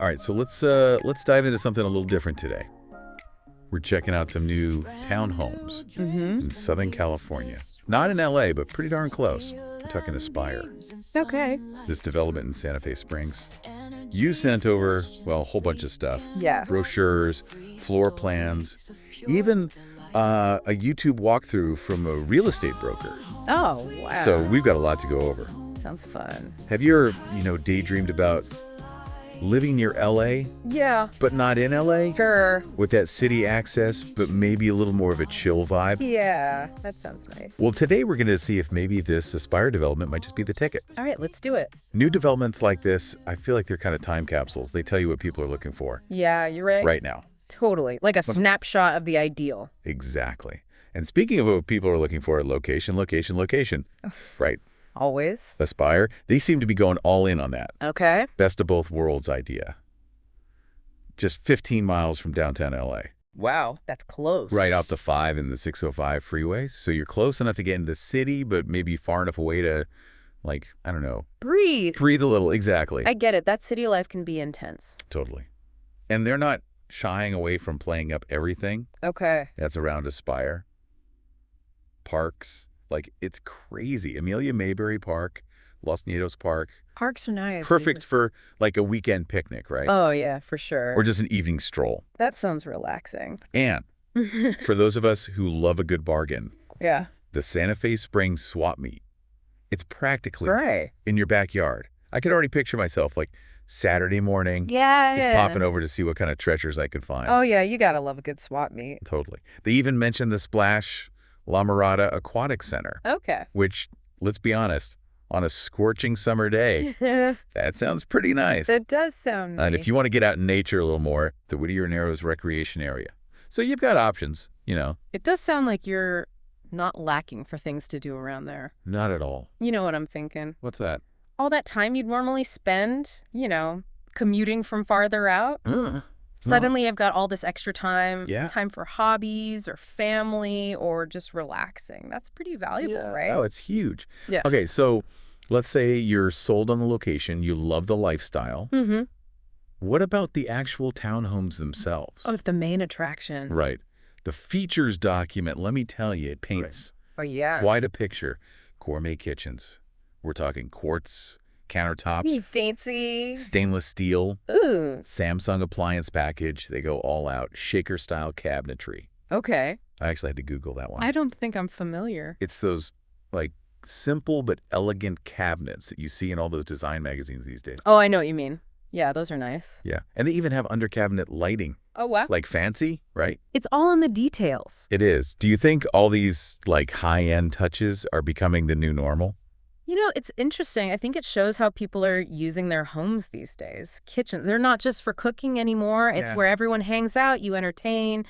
All right, so let's dive into something a little different today. We're checking out some new townhomes in Southern California. Not in LA, but pretty darn close. We're talking Aspire. Okay. This development in Santa Fe Springs. You sent over, well, a whole bunch of stuff. Yeah. Brochures, floor plans, even a YouTube walkthrough from a real estate broker. Oh, wow. So we've got a lot to go over. Sounds fun. Have you ever, daydreamed about living near LA, Yeah. but not in LA? Sure. With that city access, but maybe a little more of a chill vibe? Yeah, that sounds nice. Well, today we're going to see if maybe this Aspire development might just be the ticket. All right, let's do it. New developments like this, I feel like they're kind of time capsules. They tell you what people are looking for Yeah, you're right. right now. Totally. Like a snapshot of the ideal. Exactly. And speaking of what people are looking for, location, location, location. Right. Always. Aspire, they seem to be going all in on that. Okay. Best of both worlds idea. Just 15 miles from downtown LA. Wow. That's close. Right off the 5 and the 605 freeway. So you're close enough to get into the city, but maybe far enough away to, like, I don't know. Breathe. Breathe a little. Exactly. I get it. That city life can be intense. Totally. And they're not shying away from playing up everything Okay. that's around Aspire. Parks. Like, it's crazy. Amelia Mayberry Park, Los Nietos Park. Parks are nice. Perfect for, like, a weekend picnic, right? Oh, yeah, for sure. Or just an evening stroll. That sounds relaxing. And for those of us who love a good bargain, Yeah. the Santa Fe Springs swap meet. It's practically Right. in your backyard. I could already picture myself, like, Saturday morning, Yeah. just popping over to see what kind of treasures I could find. Oh, yeah, you gotta love a good swap meet. Totally. They even mentioned the Splash La Mirada Aquatic Center, Okay. which, let's be honest, on a scorching summer day, That that sounds pretty nice. does sound nice. And if you want to get out in nature a little more, the Whittier Narrows Recreation Area. So you've got options, It does sound like you're not lacking for things to do around there. Not at all. You know what I'm thinking. What's that? All that time you'd normally spend, commuting from farther out. Suddenly I've got all this extra time. Yeah. Time for hobbies or family or just relaxing. That's pretty valuable, right? Oh, it's huge. Yeah. Okay, so let's say you're sold on the location, you love the lifestyle. Mm-hmm. What about the actual townhomes themselves? Oh, the main attraction. Right. The features document, let me tell you, it paints Oh, yeah. quite a picture. Gourmet kitchens. We're talking quartz, countertops, Fancy. stainless steel, Ooh. Samsung appliance package. They go all out. Shaker-style cabinetry. Okay. I actually had to Google that one. I don't think I'm familiar. It's those, like, simple but elegant cabinets that you see in all those design magazines these days. Oh, I know what you mean. Yeah, those are nice. Yeah. And they even have under-cabinet lighting. Oh, wow. Like fancy, right? It's all in the details. It is. Do you think all these, like, high-end touches are becoming the new normal? It's interesting. I think it shows how people are using their homes these days. Kitchen, they're not just for cooking anymore. It's Yeah. where everyone hangs out, you entertain,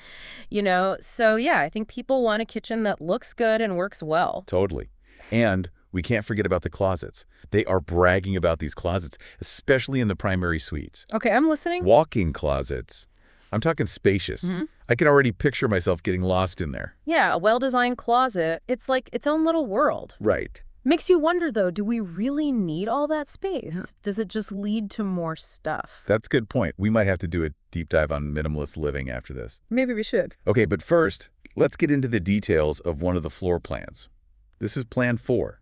So, yeah, I think people want a kitchen that looks good and works well. Totally. And we can't forget about the closets. They are bragging about these closets, especially in the primary suites. Okay, I'm listening. Walk-in closets. I'm talking spacious. I can already picture myself getting lost in there. Yeah, a well-designed closet. It's like its own little world. Right. Makes you wonder, though, do we really need all that space? Does it just lead to more stuff? That's a good point. We might have to do a deep dive on minimalist living after this. Maybe we should. Okay, but first, let's get into the details of one of the floor plans. This is Plan 4.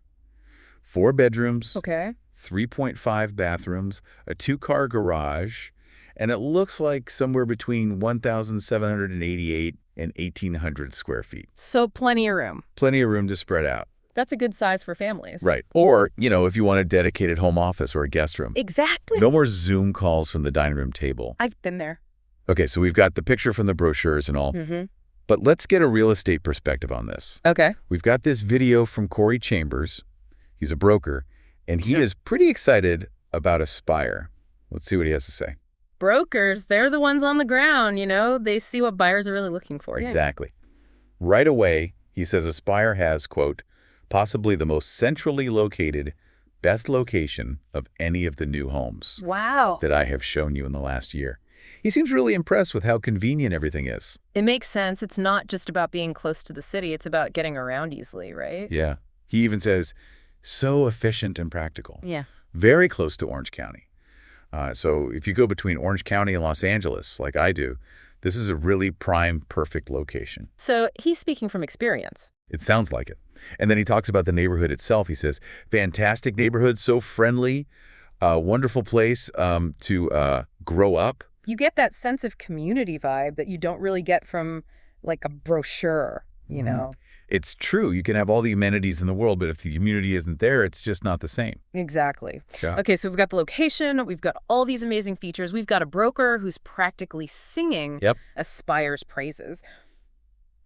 4 bedrooms, Okay. 3.5 bathrooms, a 2-car garage, and it looks like somewhere between 1,788 and 1,800 square feet. So plenty of room. Plenty of room to spread out. That's a good size for families. Right. Or, if you want a dedicated home office or a guest room. Exactly. No more Zoom calls from the dining room table. I've been there. Okay, so we've got the picture from the brochures and all. Mm-hmm. But let's get a real estate perspective on this. Okay. We've got this video from Corey Chambers. He's a broker, and he is pretty excited about Aspire. Let's see what he has to say. Brokers, they're the ones on the ground, They see what buyers are really looking for. Exactly. Right away, he says Aspire has, quote, possibly the most centrally located, best location of any of the new homes Wow. that I have shown you in the last year. He seems really impressed with how convenient everything is. It makes sense. It's not just about being close to the city. It's about getting around easily, right? Yeah. He even says, so efficient and practical. Yeah. Very close to Orange County. So if you go between Orange County and Los Angeles, like I do, this is a really prime, perfect location. So he's speaking from experience. It sounds like it. And then he talks about the neighborhood itself. He says, fantastic neighborhood, so friendly, wonderful place to grow up. You get that sense of community vibe that you don't really get from, like, a brochure, you know? It's true. You can have all the amenities in the world, but if the community isn't there, it's just not the same. Exactly. Yeah. Okay, so we've got the location, we've got all these amazing features, we've got a broker who's practically singing Aspire's praises.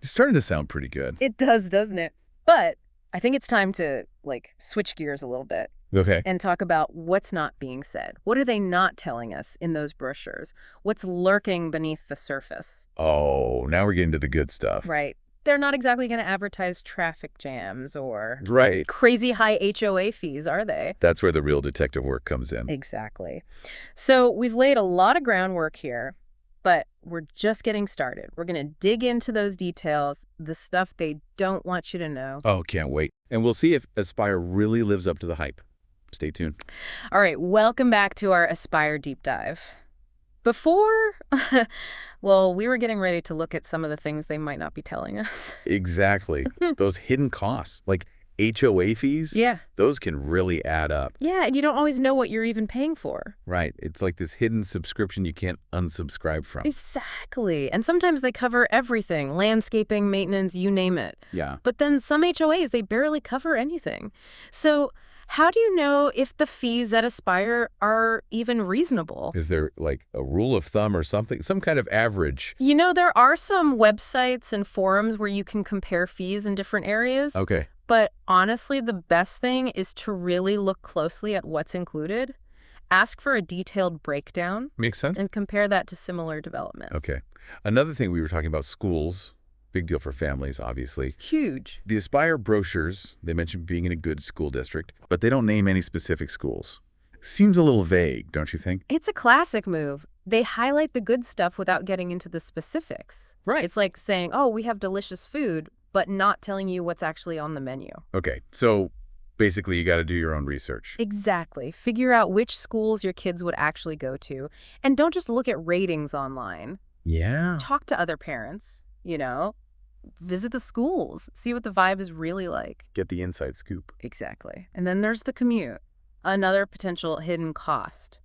It's starting to sound pretty good. It does, doesn't it? But I think it's time to, like, switch gears a little bit. Okay. And talk about what's not being said. What are they not telling us in those brochures? What's lurking beneath the surface? Oh, now we're getting to the good stuff. Right. They're not exactly going to advertise traffic jams or Right. crazy high HOA fees, are they? That's where the real detective work comes in. Exactly. So we've laid a lot of groundwork here, but we're just getting started. We're going to dig into those details, the stuff they don't want you to know. Oh, can't wait. And we'll see if Aspire really lives up to the hype. Stay tuned. All right, welcome back to our Aspire Deep Dive. Before, well, we were getting ready to look at some of the things they might not be telling us. Exactly. Those hidden costs, like HOA fees, those can really add up. Yeah, and you don't always know what you're even paying for. Right. It's like this hidden subscription you can't unsubscribe from. Exactly. And sometimes they cover everything, landscaping, maintenance, you name it. Yeah. But then some HOAs, they barely cover anything. So how do you know if the fees at Aspire are even reasonable? Is there like a rule of thumb or something, some kind of average? You know, there are some websites and forums where you can compare fees in different areas. Okay. But honestly, the best thing is to really look closely at what's included. Ask for a detailed breakdown. Makes sense. And compare that to similar developments. Okay. Another thing, we were talking about schools. Big deal for families, obviously. Huge. The Aspire brochures, they mention being in a good school district, but they don't name any specific schools. Seems a little vague, don't you think? It's a classic move. They highlight the good stuff without getting into the specifics. Right. It's like saying, oh, we have delicious food, but not telling you what's actually on the menu. Okay, so basically you got to do your own research. Exactly. Figure out which schools your kids would actually go to. And don't just look at ratings online. Yeah. Talk to other parents, you know. Visit the schools. See what the vibe is really like. Get the inside scoop. Exactly. And then there's the commute. Another potential hidden cost.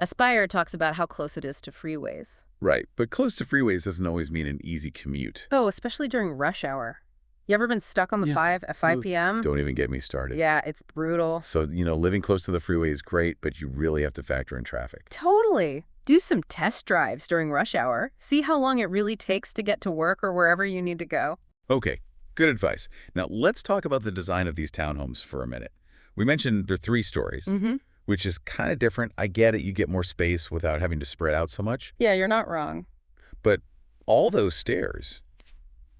Aspire talks about how close it is to freeways. Right, but close to freeways doesn't always mean an easy commute. Oh, especially during rush hour. You ever been stuck on the 5 at 5 p.m.? Don't even get me started. Yeah, it's brutal. So, living close to the freeway is great, but you really have to factor in traffic. Totally. Do some test drives during rush hour. See how long it really takes to get to work or wherever you need to go. Okay, good advice. Now, let's talk about the design of these townhomes for a minute. We mentioned they're 3 stories, which is kind of different. I get it. You get more space without having to spread out so much. Yeah, you're not wrong. But all those stairs,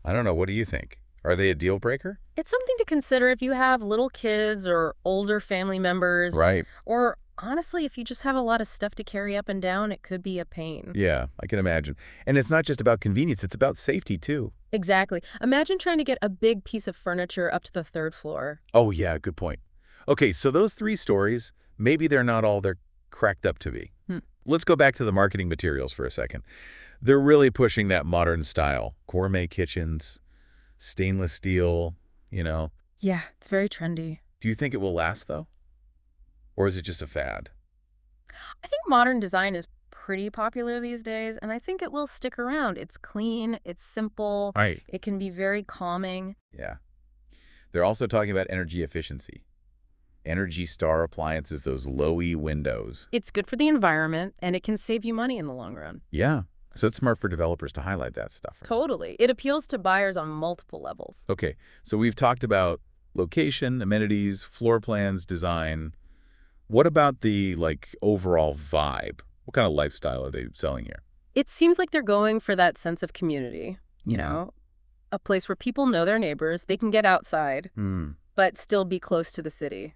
I don't know. What do you think? Are they a deal breaker? It's something to consider if you have little kids or older family members. Right. Or honestly, if you just have a lot of stuff to carry up and down, it could be a pain. Yeah, I can imagine. And it's not just about convenience. It's about safety, too. Exactly. Imagine trying to get a big piece of furniture up to the 3rd floor. Oh, yeah, good point. Okay, so those 3 stories, maybe they're not all they're cracked up to be. Let's go back to the marketing materials for a second. They're really pushing that modern style. Gourmet kitchens, stainless steel, Yeah, it's very trendy. Do you think it will last, though? Or is it just a fad? I think modern design is pretty popular these days, and I think it will stick around. It's clean, it's simple, Right. It can be very calming. Yeah. They're also talking about energy efficiency. Energy Star appliances, those low-E windows. It's good for the environment, and it can save you money in the long run. Yeah. So it's smart for developers to highlight that stuff. Right? Totally. It appeals to buyers on multiple levels. Okay. So we've talked about location, amenities, floor plans, design. What about the, overall vibe? What kind of lifestyle are they selling here? It seems like they're going for that sense of community, you know? A place where people know their neighbors, they can get outside, but still be close to the city.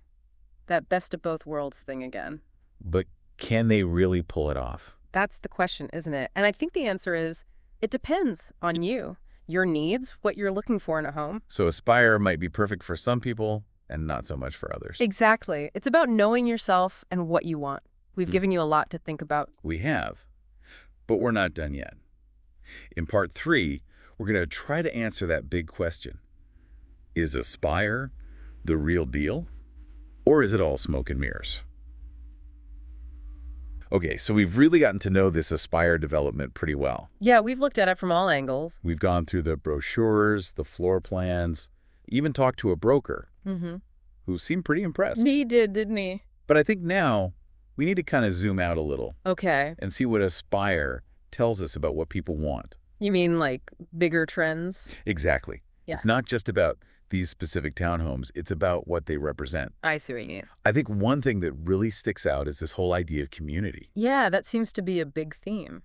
That best of both worlds thing again. But can they really pull it off? That's the question, isn't it? And I think the answer is, it depends on you, your needs, what you're looking for in a home. So Aspire might be perfect for some people and not so much for others. Exactly. It's about knowing yourself and what you want. We've given you a lot to think about. We have, but we're not done yet. In part 3, we're going to try to answer that big question. Is Aspire the real deal? Or is it all smoke and mirrors? Okay, so we've really gotten to know this Aspire development pretty well. Yeah, we've looked at it from all angles. We've gone through the brochures, the floor plans, even talked to a broker who seemed pretty impressed. He did, didn't he? But I think now we need to kind of zoom out a little. Okay. And see what Aspire tells us about what people want. You mean like bigger trends? Exactly. Yeah. It's not just about these specific townhomes. It's about what they represent. I see what you mean. I think one thing that really sticks out is this whole idea of community. Yeah, that seems to be a big theme.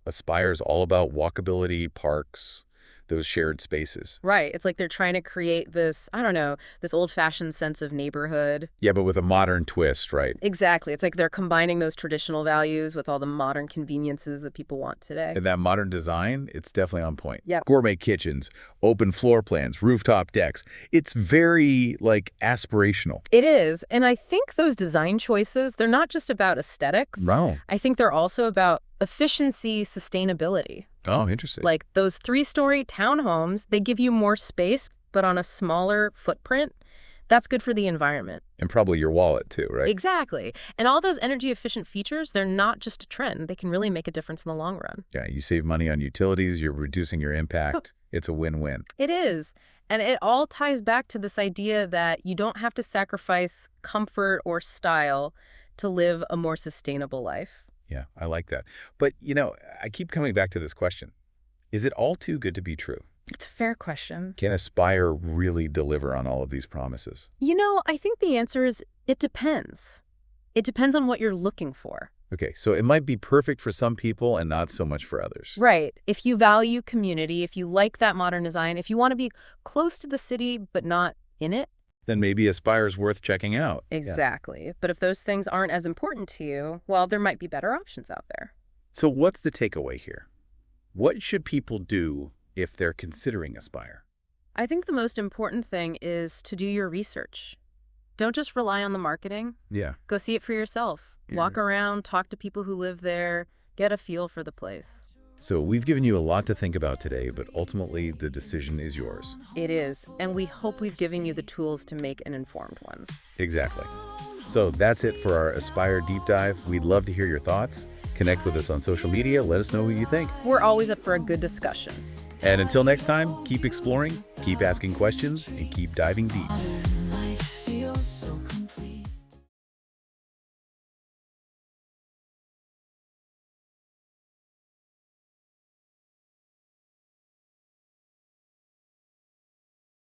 Aspire's all about walkability, parks, those shared spaces. Right. It's like they're trying to create this, I don't know, this old-fashioned sense of neighborhood. Yeah, but with a modern twist, right? Exactly. It's like they're combining those traditional values with all the modern conveniences that people want today. And that modern design, it's definitely on point. Yep. Gourmet kitchens, open floor plans, rooftop decks. It's very, like, aspirational. It is. And I think those design choices, they're not just about aesthetics. No. I think they're also about efficiency, sustainability. Oh, interesting. Like those 3-story townhomes, they give you more space, but on a smaller footprint. That's good for the environment. And probably your wallet too, right? Exactly. And all those energy efficient features, they're not just a trend. They can really make a difference in the long run. Yeah, you save money on utilities, you're reducing your impact. It's a win-win. It is. And it all ties back to this idea that you don't have to sacrifice comfort or style to live a more sustainable life. Yeah, I like that. But, I keep coming back to this question. Is it all too good to be true? It's a fair question. Can Aspire really deliver on all of these promises? I think the answer is it depends. It depends on what you're looking for. Okay, so it might be perfect for some people and not so much for others. Right. If you value community, if you like that modern design, if you want to be close to the city but not in it, then maybe Aspire's worth checking out. Exactly. Yeah. But if those things aren't as important to you, well, there might be better options out there. So what's the takeaway here? What should people do if they're considering Aspire? I think the most important thing is to do your research. Don't just rely on the marketing. Yeah. Go see it for yourself. Yeah. Walk around, talk to people who live there, get a feel for the place. So we've given you a lot to think about today, but ultimately the decision is yours. It is, and we hope we've given you the tools to make an informed one. Exactly. So that's it for our Aspire Deep Dive. We'd love to hear your thoughts. Connect with us on social media. Let us know what you think. We're always up for a good discussion. And until next time, keep exploring, keep asking questions, and keep diving deep.